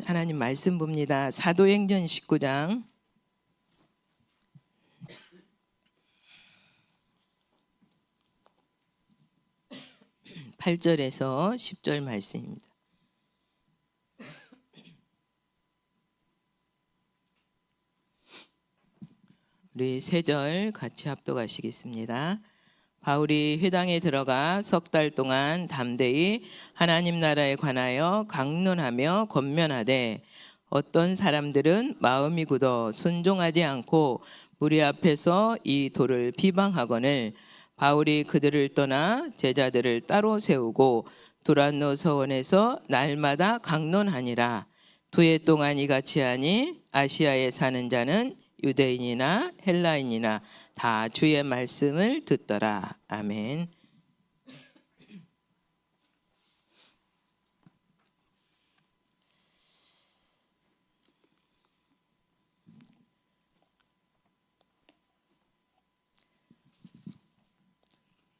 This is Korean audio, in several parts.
하나님 말씀 봅니다. 사도행전 19장 8절에서 10절 말씀입니다. 우리 3절 같이 합독하시겠습니다. 바울이 회당에 들어가 석 달 동안 담대히 하나님 나라에 관하여 강론하며 권면하되 어떤 사람들은 마음이 굳어 순종하지 않고 무리 앞에서 이 도를 비방하거늘 바울이 그들을 떠나 제자들을 따로 세우고 두란노 서원에서 날마다 강론하니라. 2해 동안 이같이 하니 아시아에 사는 자는 유대인이나 헬라인이나 다 주의 말씀을 듣더라. 아멘.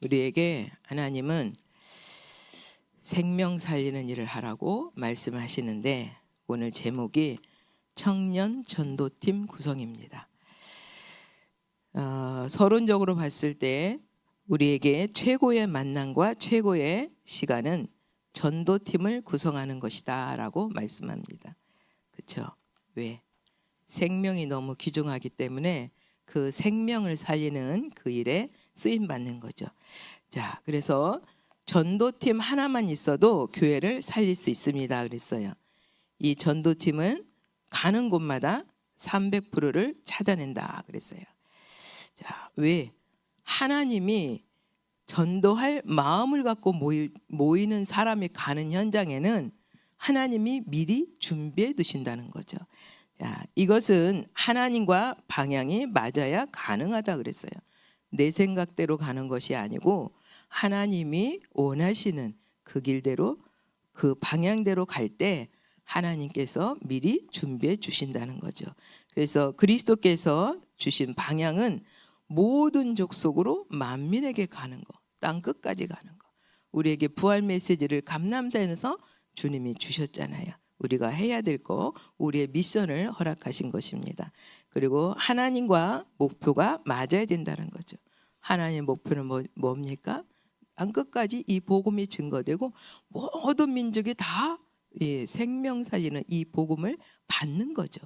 우리에게 하나님은 생명 살리는 일을 하라고 말씀하시는데 오늘 제목이 청년 전도팀 구성입니다. 서론적으로 봤을 때 우리에게 최고의 만남과 최고의 시간은 전도팀을 구성하는 것이다 라고 말씀합니다. 그렇죠? 왜? 생명이 너무 귀중하기 때문에 그 생명을 살리는 그 일에 쓰임 받는 거죠. 자, 그래서 전도팀 하나만 있어도 교회를 살릴 수 있습니다. 그랬어요. 이 전도팀은 가는 곳마다 300%를 찾아낸다 그랬어요. 자, 왜? 하나님이 전도할 마음을 갖고 모이는 사람이 가는 현장에는 하나님이 미리 준비해 두신다는 거죠. 자, 이것은 하나님과 방향이 맞아야 가능하다 그랬어요. 내 생각대로 가는 것이 아니고 하나님이 원하시는 그 길대로 그 방향대로 갈 때 하나님께서 미리 준비해 주신다는 거죠. 그래서 그리스도께서 주신 방향은 모든 족속으로 만민에게 가는 거, 땅 끝까지 가는 거. 우리에게 부활 메시지를 감람산에서 주님이 주셨잖아요. 우리가 해야 될 거, 우리의 미션을 허락하신 것입니다. 그리고 하나님과 목표가 맞아야 된다는 거죠. 하나님의 목표는 뭡니까? 땅 끝까지 이 복음이 증거되고 모든 민족이 다 생명 살리는 이 복음을 받는 거죠.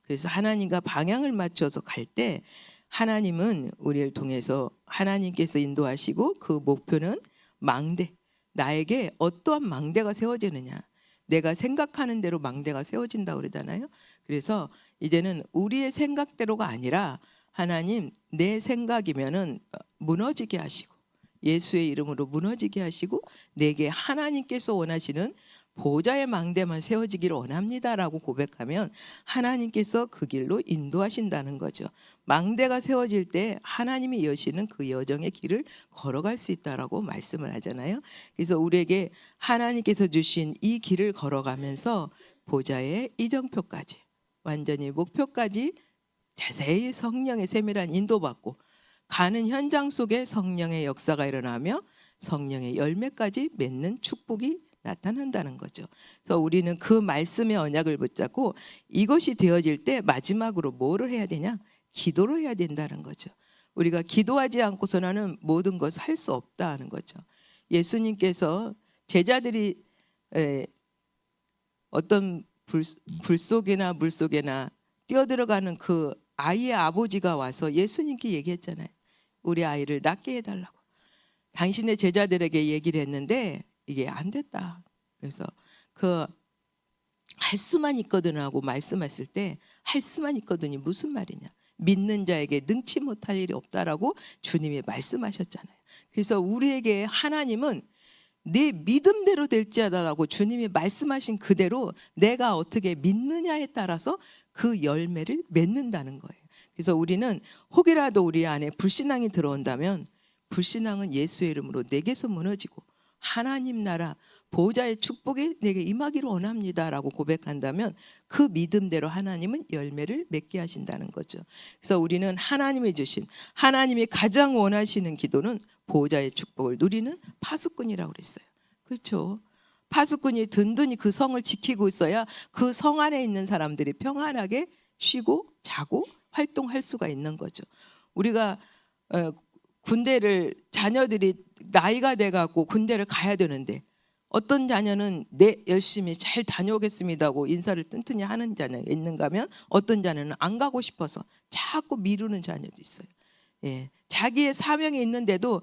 그래서 하나님과 방향을 맞춰서 갈 때 하나님은 우리를 통해서 하나님께서 인도하시고 그 목표는 망대. 나에게 어떠한 망대가 세워지느냐. 내가 생각하는 대로 망대가 세워진다고 그러잖아요. 그래서 이제는 우리의 생각대로가 아니라 하나님 내 생각이면은 무너지게 하시고 예수의 이름으로 무너지게 하시고 내게 하나님께서 원하시는 보좌의 망대만 세워지기를 원합니다라고 고백하면 하나님께서 그 길로 인도하신다는 거죠. 망대가 세워질 때 하나님이 여시는 그 여정의 길을 걸어갈 수 있다라고 말씀을 하잖아요. 그래서 우리에게 하나님께서 주신 이 길을 걸어가면서 보좌의 이정표까지 완전히 목표까지 자세히 성령의 세밀한 인도받고 가는 현장 속에 성령의 역사가 일어나며 성령의 열매까지 맺는 축복이 나타난다는 거죠. 그래서 우리는 그 말씀의 언약을 붙잡고 이것이 되어질 때 마지막으로 뭐를 해야 되냐? 기도를 해야 된다는 거죠. 우리가 기도하지 않고서는 모든 것을 할 수 없다는 거죠. 예수님께서 제자들이 어떤 불 속에나 물 속에나 뛰어들어가는 그 아이의 아버지가 와서 예수님께 얘기했잖아요. 우리 아이를 낫게 해달라고. 당신의 제자들에게 얘기를 했는데 이게 안 됐다. 그래서 그 할 수만 있거든 하고 말씀했을 때 할 수만 있거든이 무슨 말이냐. 믿는 자에게 능치 못할 일이 없다라고 주님이 말씀하셨잖아요. 그래서 우리에게 하나님은 네 믿음대로 될지어다라고 주님이 말씀하신 그대로 내가 어떻게 믿느냐에 따라서 그 열매를 맺는다는 거예요. 그래서 우리는 혹이라도 우리 안에 불신앙이 들어온다면 불신앙은 예수의 이름으로 내게서 무너지고 하나님 나라 보호자의 축복이 내게 임하기를 원합니다라고 고백한다면 그 믿음대로 하나님은 열매를 맺게 하신다는 거죠. 그래서 우리는 하나님이 주신 하나님이 가장 원하시는 기도는 보호자의 축복을 누리는 파수꾼이라고 그랬어요. 그렇죠? 파수꾼이 든든히 그 성을 지키고 있어야 그 성 안에 있는 사람들이 평안하게 쉬고 자고 활동할 수가 있는 거죠. 우리가 군대를 자녀들이 나이가 돼갖고 군대를 가야 되는데 어떤 자녀는 네 열심히 잘 다녀오겠습니다 하고 인사를 튼튼히 하는 자녀가 있는가 하면 어떤 자녀는 안 가고 싶어서 자꾸 미루는 자녀도 있어요. 예, 자기의 사명이 있는데도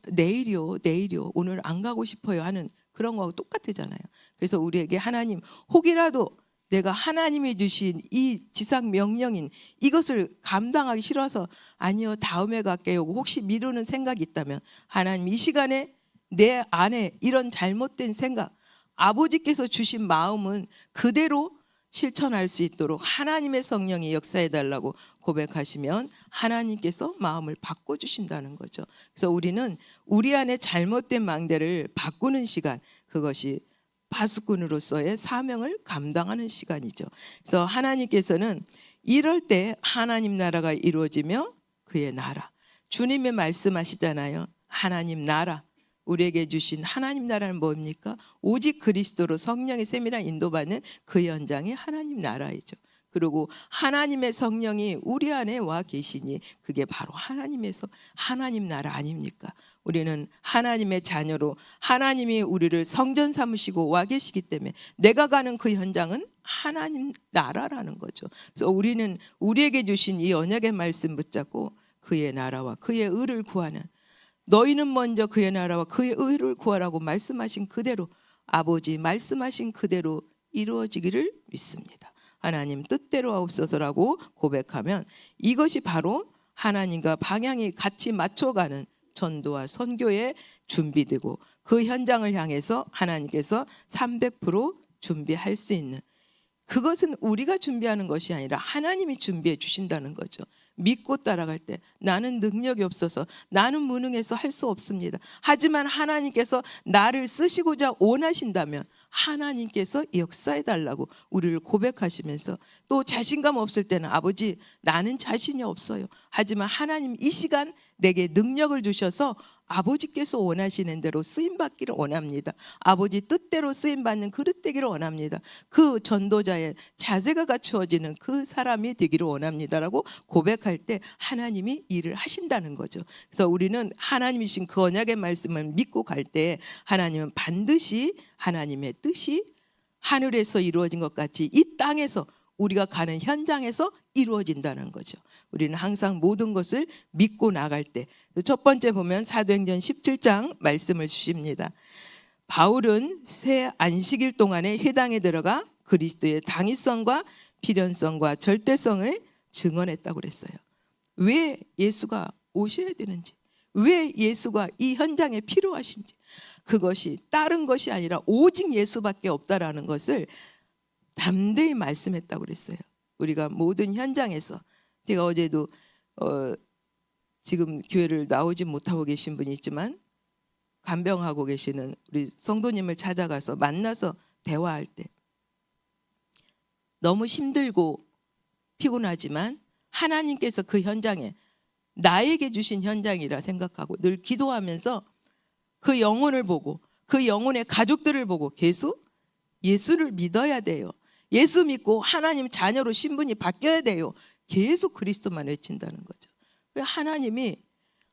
내일이요 오늘 안 가고 싶어요 하는 그런 거하고 똑같잖아요. 그래서 우리에게 하나님 혹이라도 내가 하나님이 주신 이 지상 명령인 이것을 감당하기 싫어서 아니요 다음에 갈게요 혹시 미루는 생각이 있다면 하나님 이 시간에 내 안에 이런 잘못된 생각 아버지께서 주신 마음은 그대로 실천할 수 있도록 하나님의 성령이 역사해 달라고 고백하시면 하나님께서 마음을 바꿔주신다는 거죠. 그래서 우리는 우리 안에 잘못된 망대를 바꾸는 시간, 그것이 파수꾼으로서의 사명을 감당하는 시간이죠. 그래서 하나님께서는 이럴 때 하나님 나라가 이루어지며 그의 나라, 주님의 말씀하시잖아요. 하나님 나라, 우리에게 주신 하나님 나라는 뭡니까? 오직 그리스도로 성령의 세밀한 인도받는 그 현장이 하나님 나라이죠. 그리고 하나님의 성령이 우리 안에 와 계시니 그게 바로 하나님 나라 아닙니까? 우리는 하나님의 자녀로 하나님이 우리를 성전 삼으시고 와 계시기 때문에 내가 가는 그 현장은 하나님 나라라는 거죠. 그래서 우리는 우리에게 주신 이 언약의 말씀 붙잡고 그의 나라와 그의 의를 구하는, 너희는 먼저 그의 나라와 그의 의를 구하라고 말씀하신 그대로, 아버지 말씀하신 그대로 이루어지기를 믿습니다. 하나님 뜻대로 하옵소서라고 고백하면 이것이 바로 하나님과 방향이 같이 맞춰가는 전도와 선교에 준비되고 그 현장을 향해서 하나님께서 300% 준비할 수 있는, 그것은 우리가 준비하는 것이 아니라 하나님이 준비해 주신다는 거죠. 믿고 따라갈 때 나는 능력이 없어서 나는 무능해서 할 수 없습니다. 하지만 하나님께서 나를 쓰시고자 원하신다면 하나님께서 역사해 달라고 우리를 고백하시면서, 또 자신감 없을 때는 아버지 나는 자신이 없어요. 하지만 하나님 이 시간 내게 능력을 주셔서 아버지께서 원하시는 대로 쓰임받기를 원합니다. 아버지 뜻대로 쓰임받는 그릇 되기를 원합니다. 그 전도자의 자세가 갖추어지는 그 사람이 되기를 원합니다라고 고백할 때 하나님이 일을 하신다는 거죠. 그래서 우리는 하나님이신 그 언약의 말씀을 믿고 갈 때 하나님은 반드시 하나님의 뜻이 하늘에서 이루어진 것 같이 이 땅에서 우리가 가는 현장에서 이루어진다는 거죠. 우리는 항상 모든 것을 믿고 나갈 때, 첫 번째 보면 사도행전 17장 말씀을 주십니다. 바울은 새 안식일 동안에 회당에 들어가 그리스도의 당위성과 필연성과 절대성을 증언했다고 그랬어요. 왜 예수가 오셔야 되는지, 왜 예수가 이 현장에 필요하신지, 그것이 다른 것이 아니라 오직 예수밖에 없다라는 것을 담대히 말씀했다고 그랬어요. 우리가 모든 현장에서, 제가 어제도 지금 교회를 나오지 못하고 계신 분이 있지만 간병하고 계시는 우리 성도님을 찾아가서 만나서 대화할 때 너무 힘들고 피곤하지만 하나님께서 그 현장에 나에게 주신 현장이라 생각하고 늘 기도하면서 그 영혼을 보고 그 영혼의 가족들을 보고 계속 예수를 믿어야 돼요. 예수 믿고 하나님 자녀로 신분이 바뀌어야 돼요. 계속 그리스도만 외친다는 거죠. 하나님이,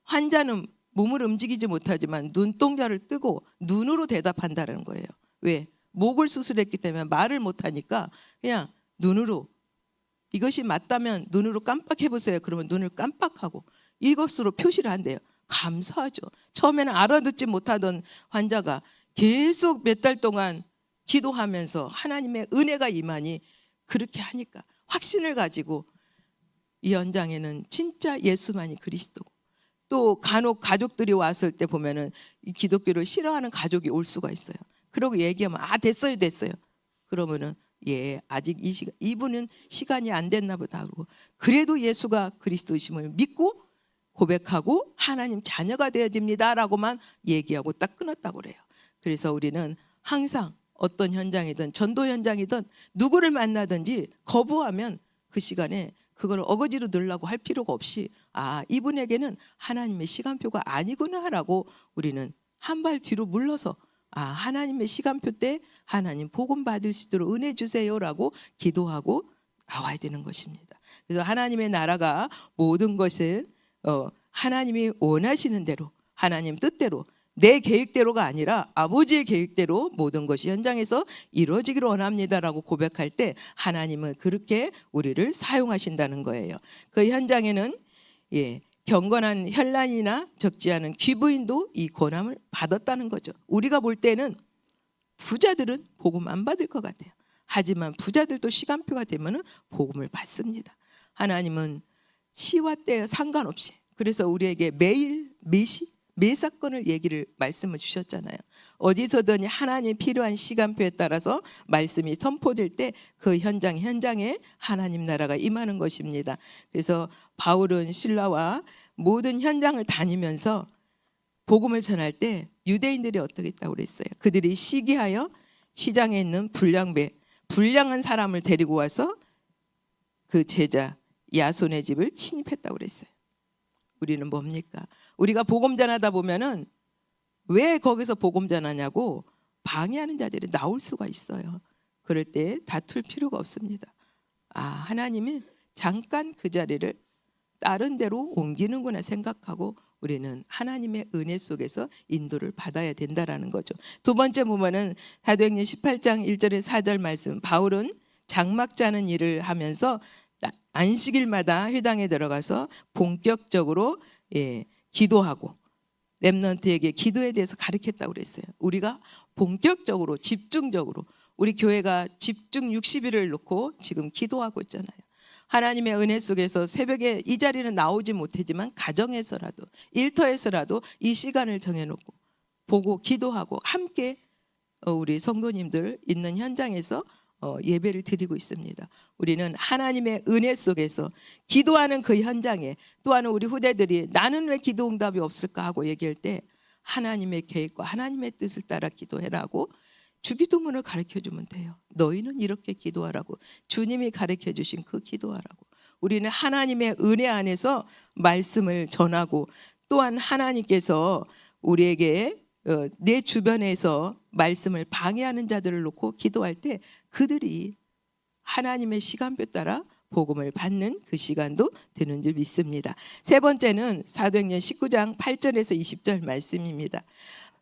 환자는 몸을 움직이지 못하지만 눈동자를 뜨고 눈으로 대답한다는 거예요. 왜? 목을 수술했기 때문에 말을 못하니까 그냥 눈으로, 이것이 맞다면 눈으로 깜빡해보세요. 그러면 눈을 깜빡하고 이것으로 표시를 한대요. 감사하죠. 처음에는 알아듣지 못하던 환자가 계속 몇 달 동안 기도하면서 하나님의 은혜가 임하니 그렇게 하니까 확신을 가지고 이 현장에는 진짜 예수만이 그리스도고, 또 간혹 가족들이 왔을 때 보면은 이 기독교를 싫어하는 가족이 올 수가 있어요. 그러고 얘기하면 됐어요 그러면은 아직 이분은 시간이 안 됐나 보다 그러고, 그래도 예수가 그리스도이심을 믿고 고백하고 하나님 자녀가 되어야 됩니다라고만 얘기하고 딱 끊었다고 그래요. 그래서 우리는 항상 어떤 현장이든 전도 현장이든 누구를 만나든지 거부하면 그 시간에 그걸 어거지로 넣으려고 할 필요가 없이 이분에게는 하나님의 시간표가 아니구나라고 우리는 한 발 뒤로 물러서 하나님의 시간표 때 하나님 복음 받을 수 있도록 은혜 주세요라고 기도하고 나와야 되는 것입니다. 그래서 하나님의 나라가 모든 것은 하나님이 원하시는 대로 하나님 뜻대로 내 계획대로가 아니라 아버지의 계획대로 모든 것이 현장에서 이루어지기를 원합니다라고 고백할 때 하나님은 그렇게 우리를 사용하신다는 거예요. 그 현장에는 경건한 혈란이나 적지 않은 귀부인도 이 권함을 받았다는 거죠. 우리가 볼 때는 부자들은 복음 안 받을 것 같아요. 하지만 부자들도 시간표가 되면 복음을 받습니다. 하나님은 시와 때에 상관없이 그래서 우리에게 매일 매 사건을 말씀을 주셨잖아요. 어디서든 하나님 필요한 시간표에 따라서 말씀이 선포될 때 그 현장에 하나님 나라가 임하는 것입니다. 그래서 바울은 신라와 모든 현장을 다니면서 복음을 전할 때 유대인들이 어떻게 했다고 그랬어요? 그들이 시기하여 시장에 있는 불량한 사람을 데리고 와서 그 제자 야손의 집을 침입했다고 그랬어요. 우리는 뭡니까? 우리가 복음 전하다 보면은 왜 거기서 복음 전하냐고 방해하는 자들이 나올 수가 있어요. 그럴 때 다툴 필요가 없습니다. 하나님이 잠깐 그 자리를 다른 데로 옮기는구나 생각하고 우리는 하나님의 은혜 속에서 인도를 받아야 된다라는 거죠. 두 번째 보면은 사도행전 18장 1절에 4절 말씀, 바울은 장막 자는 일을 하면서 안식일마다 회당에 들어가서 본격적으로 기도하고 렘넌트에게 기도에 대해서 가르쳤다고 그랬어요. 우리가 본격적으로 집중적으로 우리 교회가 집중 60일을 놓고 지금 기도하고 있잖아요. 하나님의 은혜 속에서 새벽에 이 자리는 나오지 못하지만 가정에서라도 일터에서라도 이 시간을 정해놓고 보고 기도하고 함께 우리 성도님들 있는 현장에서 예배를 드리고 있습니다. 우리는 하나님의 은혜 속에서 기도하는 그 현장에 또한 우리 후대들이 나는 왜 기도 응답이 없을까 하고 얘기할 때 하나님의 계획과 하나님의 뜻을 따라 기도해라고 주기도문을 가르쳐주면 돼요. 너희는 이렇게 기도하라고 주님이 가르쳐주신 그 기도하라고. 우리는 하나님의 은혜 안에서 말씀을 전하고 또한 하나님께서 우리에게 내 주변에서 말씀을 방해하는 자들을 놓고 기도할 때 그들이 하나님의 시간표 따라 복음을 받는 그 시간도 되는 줄 믿습니다. 세 번째는 사도행전 19장 8절에서 20절 말씀입니다.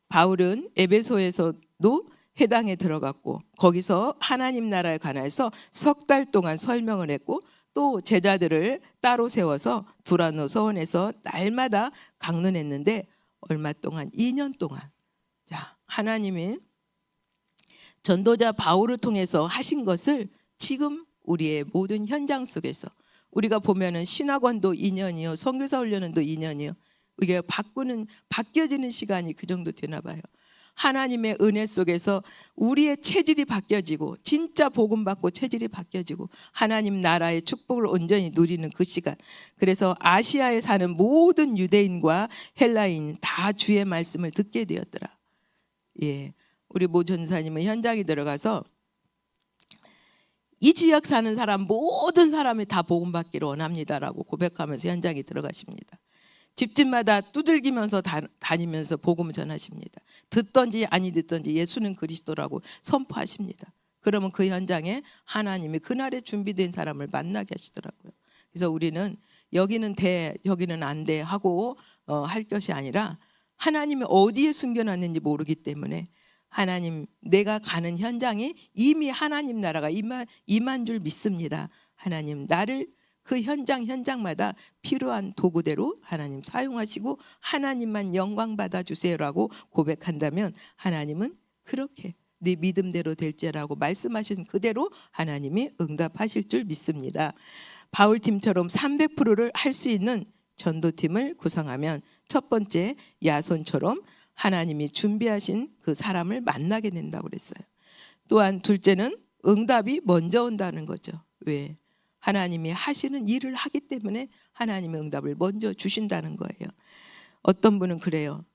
바울은 에베소에서도 회당에 들어갔고 거기서 하나님 나라에 관해서 석 달 동안 설명을 했고 또 제자들을 따로 세워서 두라노 서원에서 날마다 강론했는데 얼마 동안 2년 동안 하나님이 전도자 바울을 통해서 하신 것을 지금 우리의 모든 현장 속에서 우리가 보면은 신학원도 2년이요 선교사 훈련도 2년이요 이게 바뀌어지는 시간이 그 정도 되나 봐요. 하나님의 은혜 속에서 우리의 체질이 바뀌어지고 진짜 복음 받고 체질이 바뀌어지고 하나님 나라의 축복을 온전히 누리는 그 시간. 그래서 아시아에 사는 모든 유대인과 헬라인 다 주의 말씀을 듣게 되었더라. 우리 모 전사님은 현장에 들어가서 이 지역 사는 사람 모든 사람이 다 복음 받기를 원합니다라고 고백하면서 현장에 들어가십니다. 집집마다 두들기면서 다니면서 복음을 전하십니다. 듣던지 아니 듣던지 예수는 그리스도라고 선포하십니다. 그러면 그 현장에 하나님이 그날에 준비된 사람을 만나게 하시더라고요. 그래서 우리는 여기는 돼 여기는 안 돼 하고 할 것이 아니라 하나님이 어디에 숨겨놨는지 모르기 때문에 하나님 내가 가는 현장에 이미 하나님 나라가 임한 줄 믿습니다. 하나님 나를 그 현장마다 필요한 도구대로 하나님 사용하시고 하나님만 영광 받아주세요라고 고백한다면 하나님은 그렇게 네 믿음대로 될지라고 말씀하신 그대로 하나님이 응답하실 줄 믿습니다. 바울팀처럼 300%를 할 수 있는 전도팀을 구성하면 첫 번째 야손처럼 하나님이 준비하신 그 사람을 만나게 된다고 그랬어요. 또한 둘째는 응답이 먼저 온다는 거죠. 왜? 하나님이 하시는 일을 하기 때문에 하나님의 응답을 먼저 주신다는 거예요. 어떤 분은 그래요.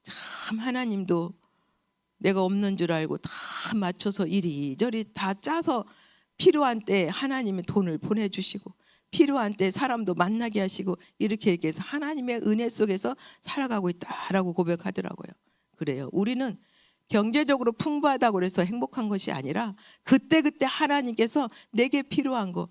참 하나님도 내가 없는 줄 알고 다 맞춰서 이리저리 다 짜서 필요한 때 하나님이 돈을 보내주시고 필요한 때 사람도 만나게 하시고 이렇게 얘기해서 하나님의 은혜 속에서 살아가고 있다라고 고백하더라고요. 그래요. 우리는 경제적으로 풍부하다고 그래서 행복한 것이 아니라 그때그때 하나님께서 내게 필요한 거,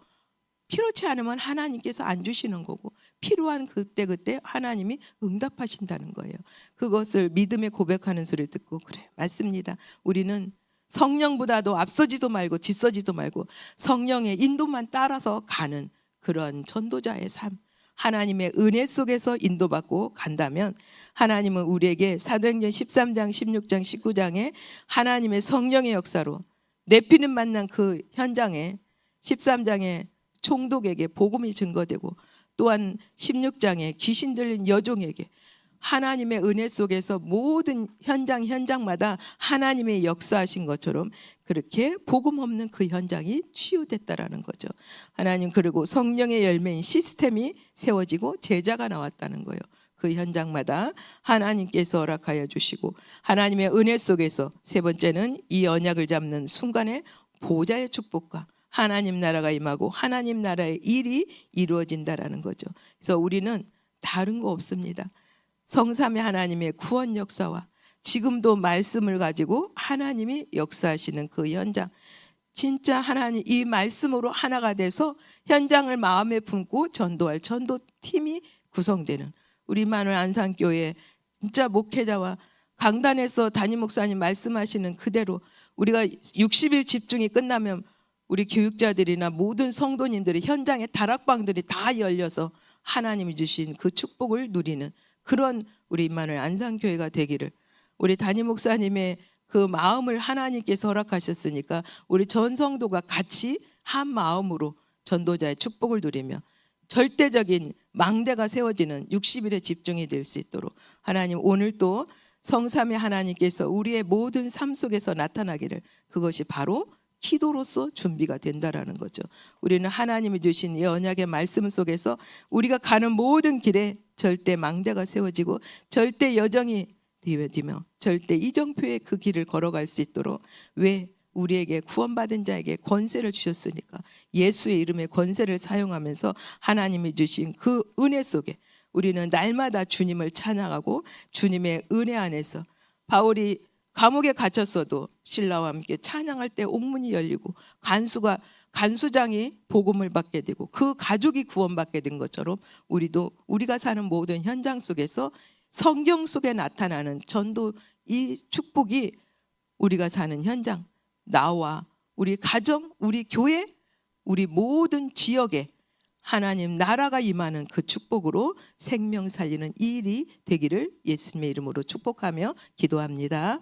필요치 않으면 하나님께서 안 주시는 거고 필요한 그때그때 하나님이 응답하신다는 거예요. 그것을 믿음의 고백하는 소리를 듣고 그래 맞습니다. 우리는 성령보다도 앞서지도 말고 뒤서지도 말고 성령의 인도만 따라서 가는 그런 전도자의 삶, 하나님의 은혜 속에서 인도받고 간다면 하나님은 우리에게 사도행전 13장 16장 19장에 하나님의 성령의 역사로 네피림 만난 그 현장에 13장에 총독에게 복음이 증거되고 또한 16장에 귀신 들린 여종에게 하나님의 은혜 속에서 모든 현장마다 하나님의 역사하신 것처럼 그렇게 복음 없는 그 현장이 치유됐다라는 거죠. 하나님 그리고 성령의 열매인 시스템이 세워지고 제자가 나왔다는 거예요. 그 현장마다 하나님께서 허락하여 주시고 하나님의 은혜 속에서 세 번째는 이 언약을 잡는 순간에 보좌의 축복과 하나님 나라가 임하고 하나님 나라의 일이 이루어진다라는 거죠. 그래서 우리는 다른 거 없습니다. 성삼위 하나님의 구원 역사와 지금도 말씀을 가지고 하나님이 역사하시는 그 현장, 진짜 하나님 이 말씀으로 하나가 돼서 현장을 마음에 품고 전도할 전도팀이 구성되는 우리 마늘 안산교회 진짜 목회자와 강단에서 담임 목사님 말씀하시는 그대로 우리가 60일 집중이 끝나면 우리 교육자들이나 모든 성도님들이 현장에 다락방들이 다 열려서 하나님이 주신 그 축복을 누리는 그런 우리 임마누엘 안산교회가 되기를 우리 담임 목사님의 그 마음을 하나님께서 허락하셨으니까 우리 전 성도가 같이 한 마음으로 전도자의 축복을 누리며 절대적인 망대가 세워지는 60일의 집중이 될 수 있도록 하나님 오늘 또 성삼위 하나님께서 우리의 모든 삶 속에서 나타나기를 그것이 바로 기도로서 준비가 된다라는 거죠. 우리는 하나님이 주신 이 언약의 말씀 속에서 우리가 가는 모든 길에 절대 망대가 세워지고 절대 여정이 되어지며 절대 이정표의 그 길을 걸어갈 수 있도록 왜 우리에게 구원받은 자에게 권세를 주셨으니까 예수의 이름의 권세를 사용하면서 하나님이 주신 그 은혜 속에 우리는 날마다 주님을 찬양하고 주님의 은혜 안에서 바울이 감옥에 갇혔어도 신라와 함께 찬양할 때 옥문이 열리고 간수장이 복음을 받게 되고 그 가족이 구원받게 된 것처럼 우리도 우리가 사는 모든 현장 속에서 성경 속에 나타나는 전도 이 축복이 우리가 사는 현장 나와 우리 가정 우리 교회 우리 모든 지역에 하나님 나라가 임하는 그 축복으로 생명 살리는 이 일이 되기를 예수님의 이름으로 축복하며 기도합니다.